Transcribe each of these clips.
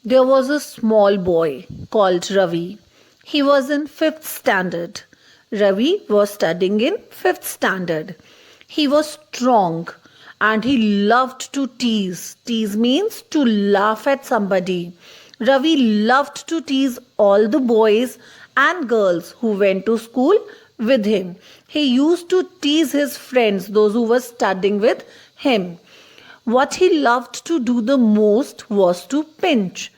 There was a small boy called Ravi. He was in 5th standard. Ravi was studying in 5th standard. He was strong and he loved to tease. Tease means to laugh at somebody. Ravi loved to tease all the boys and girls who went to school with him. He used to tease his friends, those who were studying with him. What he loved to do the most was to pinch.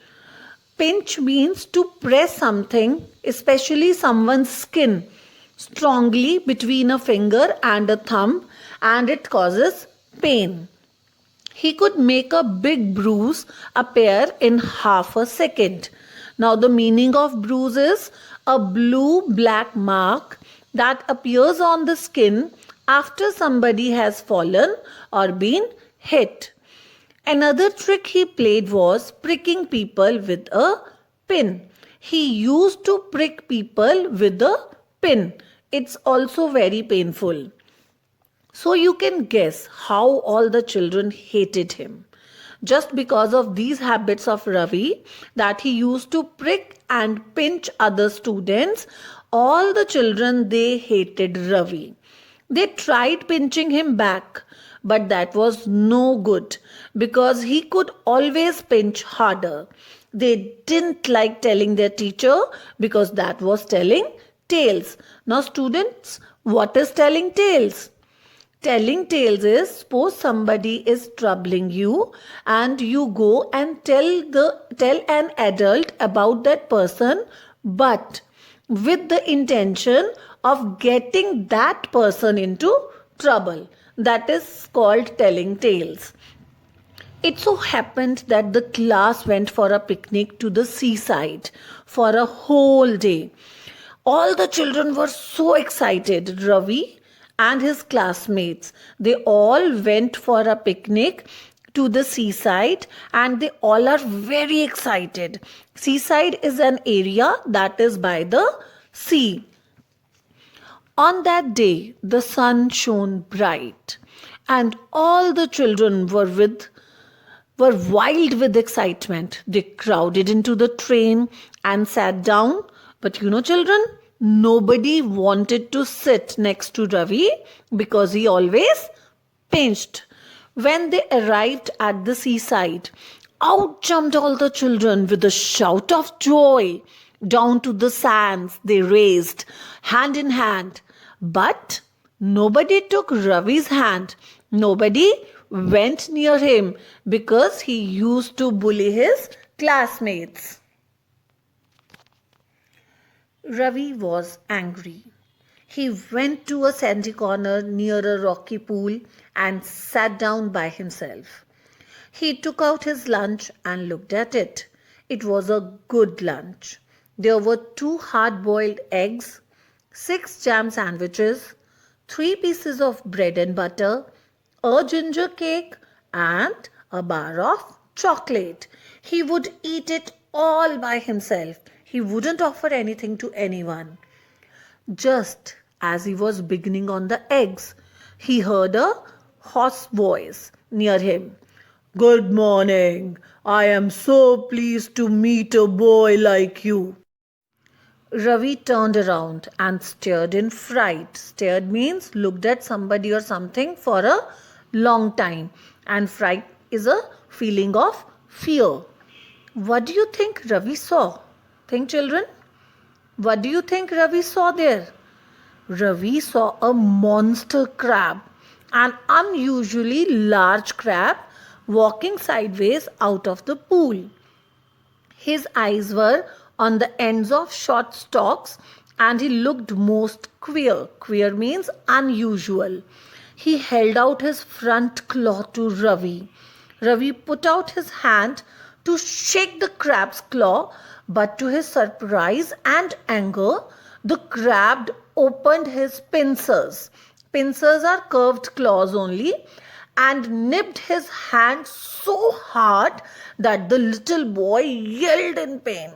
Pinch means to press something, especially someone's skin, strongly between a finger and a thumb, and it causes pain. He could make a big bruise appear in half a second. Now, the meaning of bruise is a blue black mark that appears on the skin after somebody has fallen or been hit. Another trick he played was pricking people with a pin. He used to prick people with a pin. It's also very painful. So you can guess how all the children hated him. Just because of these habits of Ravi, that he used to prick and pinch other students, all the children, they hated Ravi. They tried pinching him back, but that was no good because he could always pinch harder. They didn't like telling their teacher because that was telling tales. Now, students, what is telling tales? Telling tales is, suppose somebody is troubling you and you go and tell an adult about that person, but with the intention of getting that person into trouble. That is called telling tales. It so happened that the class went for a picnic to the seaside for a whole day. All the children were so excited. Ravi and his classmates, they all went for a picnic to the seaside and they all are very excited. Seaside is an area that is by the sea. On that day, the sun shone bright, and all the children were wild with excitement. They crowded into the train and sat down. But children, nobody wanted to sit next to Ravi because he always pinched. When they arrived at the seaside, out jumped all the children with a shout of joy. Down to the sands they raced, hand in hand. But nobody took Ravi's hand. Nobody went near him because he used to bully his classmates. Ravi was angry. He went to a sandy corner near a rocky pool and sat down by himself. He took out his lunch and looked at it. It was a good lunch. There were 2 hard-boiled eggs, 6 jam sandwiches, 3 pieces of bread and butter, a ginger cake, and a bar of chocolate. He would eat it all by himself. He wouldn't offer anything to anyone. Just as he was beginning on the eggs, he heard a hoarse voice near him. "Good morning. I am so pleased to meet a boy like you." Ravi turned around and stared in fright. Stared means looked at somebody or something for a long time. And fright is a feeling of fear. What do you think Ravi saw? Think, children? What do you think Ravi saw there? Ravi saw a monster crab, an unusually large crab walking sideways out of the pool. His eyes were on the ends of short stalks and he looked most queer. Queer means unusual. He held out his front claw to Ravi. Ravi put out his hand to shake the crab's claw, but to his surprise and anger, the crab opened his pincers. Pincers are curved claws only, and nipped his hand so hard that the little boy yelled in pain.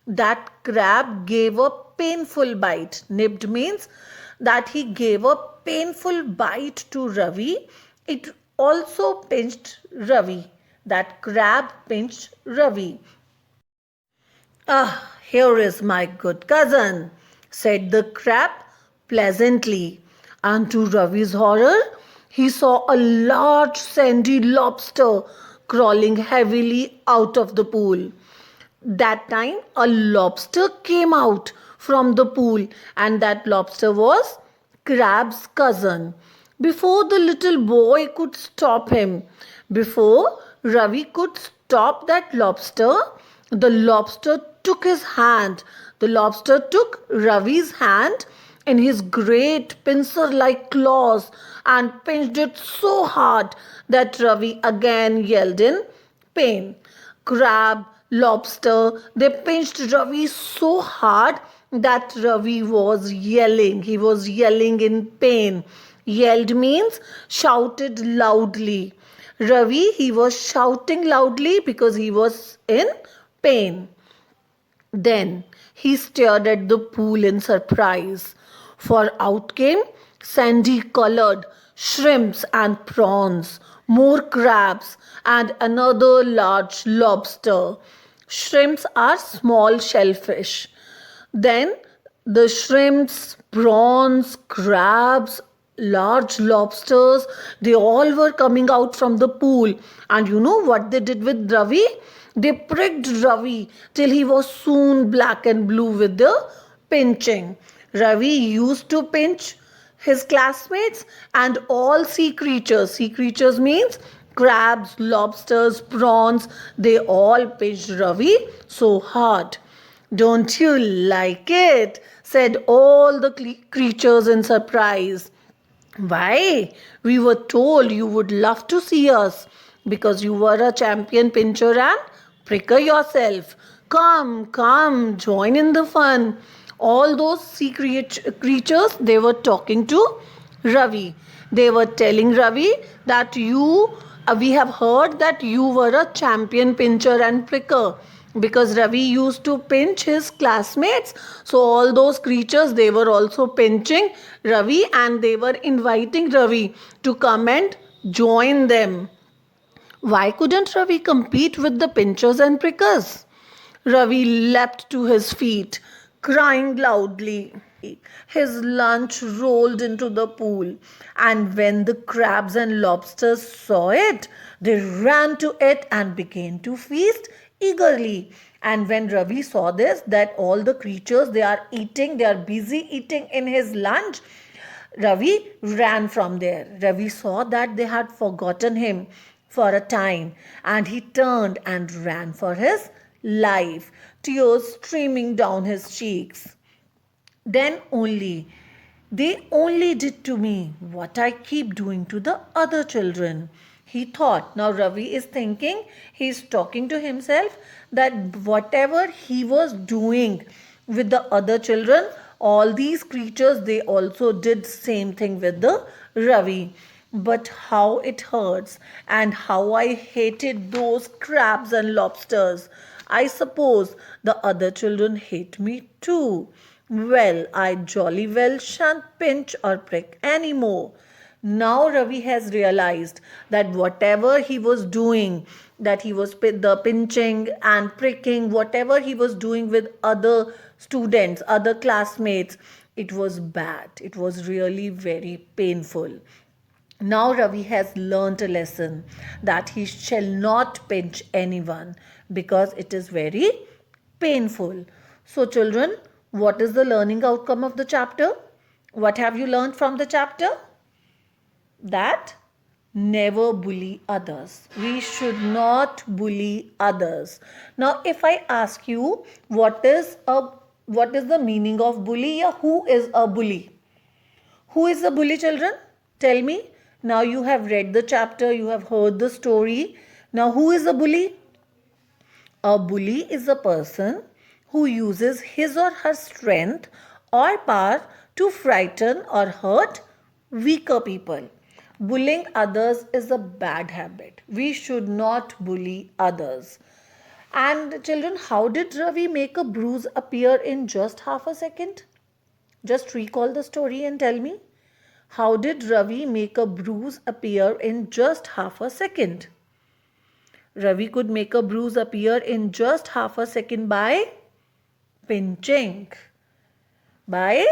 That crab gave a painful bite. Nipped means that he gave a painful bite to Ravi. It also pinched Ravi. That crab pinched Ravi. Ah, here is my good cousin, said the crab pleasantly. And to Ravi's horror, he saw a large sandy lobster crawling heavily out of the pool. That time, a lobster came out from the pool, and that lobster was Crab's cousin. Before the little boy could stop him, before Ravi could stop that lobster, the lobster took his hand. The lobster took Ravi's hand in his great pincer like claws and pinched it so hard that Ravi again yelled in pain. Crab, lobster, they pinched Ravi so hard that Ravi was yelling. He was yelling in pain. Yelled means shouted loudly. Ravi, he was shouting loudly because he was in pain. Then he stared at the pool in surprise, for out came sandy colored shrimps and prawns, more crabs, and another large lobster. Shrimps are small shellfish. Then the shrimps, prawns, crabs, large lobsters, they all were coming out from the pool. And you know what they did with Ravi? They pricked Ravi till he was soon black and blue with the pinching. Ravi used to pinch his classmates and all sea creatures. Sea creatures means crabs, lobsters, prawns. They all pinched Ravi so hard. Don't you like it? Said all the creatures in surprise. Why? We were told you would love to see us because you were a champion pincher and pricker yourself. Come, come, join in the fun. All those sea creatures, they were talking to Ravi. They were telling Ravi that we have heard that you were a champion pincher and pricker because Ravi used to pinch his classmates. So all those creatures, they were also pinching Ravi and they were inviting Ravi to come and join them. Why couldn't Ravi compete with the pinchers and prickers? Ravi leapt to his feet, crying loudly. His lunch rolled into the pool, and when the crabs and lobsters saw it, they ran to it and began to feast eagerly. And when Ravi saw this, that all the creatures they are eating, they are busy eating in his lunch, Ravi ran from there. Ravi saw that they had forgotten him for a time and he turned and ran for his life, tears streaming down his cheeks. Then only, they only did to me what I keep doing to the other children. He thought. Now Ravi is thinking, he's talking to himself that whatever he was doing with the other children, all these creatures, they also did same thing with the Ravi. But how it hurts and how I hated those crabs and lobsters. I suppose the other children hate me too. Well, I jolly well shan't pinch or prick any more. Now Ravi has realized that whatever he was doing, that he was the pinching and pricking, whatever he was doing with other students, other classmates, it was bad. It was really very painful. Now Ravi has learnt a lesson that he shall not pinch anyone because it is very painful. So, children, what is the learning outcome of the chapter? What have you learned from the chapter? That never bully others. We should not bully others. Now, if I ask you what is the meaning of bully, or who is a bully? Who is a bully, children? Tell me. Now you have read the chapter, you have heard the story. Now, who is a bully? A bully is a person who uses his or her strength or power to frighten or hurt weaker people. Bullying others is a bad habit. We should not bully others. And children, how did Ravi make a bruise appear in just half a second? Just recall the story and tell me. How did Ravi make a bruise appear in just half a second? Ravi could make a bruise appear in just half a second by Pinching. By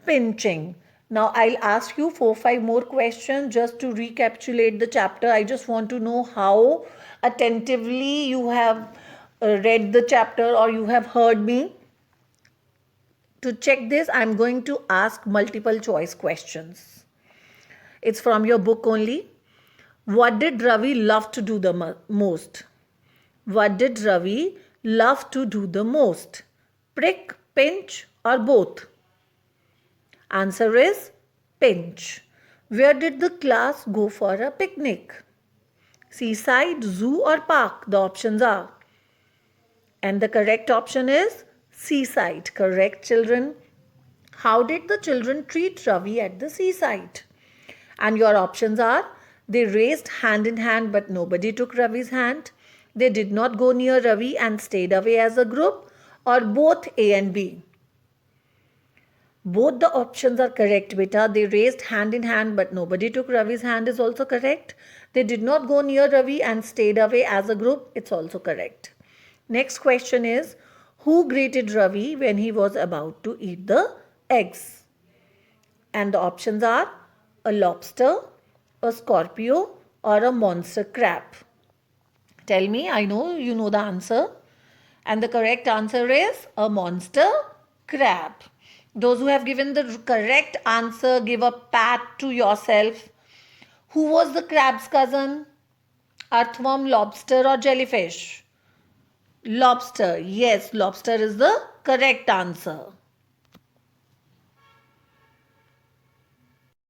pinching. Now I'll ask you 4-5 more questions just to recapitulate the chapter. I just want to know how attentively you have read the chapter or you have heard me. To check this, I'm going to ask multiple choice questions. It's from your book only. What did Ravi love to do the most? What did Ravi love to do the most? Prick, pinch, or both? Answer is pinch. Where did the class go for a picnic? Seaside, zoo, or park? The options are. And the correct option is seaside. Correct, children. How did the children treat Ravi at the seaside? And your options are: they raced hand in hand but nobody took Ravi's hand, they did not go near Ravi and stayed away as a group, or both A and B. Both the options are correct, beta. They raced hand in hand but nobody took Ravi's hand is also correct. They did not go near Ravi and stayed away as a group. It's also correct. Next question is, who greeted Ravi when he was about to eat the eggs? And the options are a lobster, a scorpio, or a monster crab. Tell me, I know you know the answer. And the correct answer is a monster crab. Those who have given the correct answer, give a pat to yourself. Who was the crab's cousin? Earthworm, lobster, or jellyfish? Lobster. Yes, lobster is the correct answer.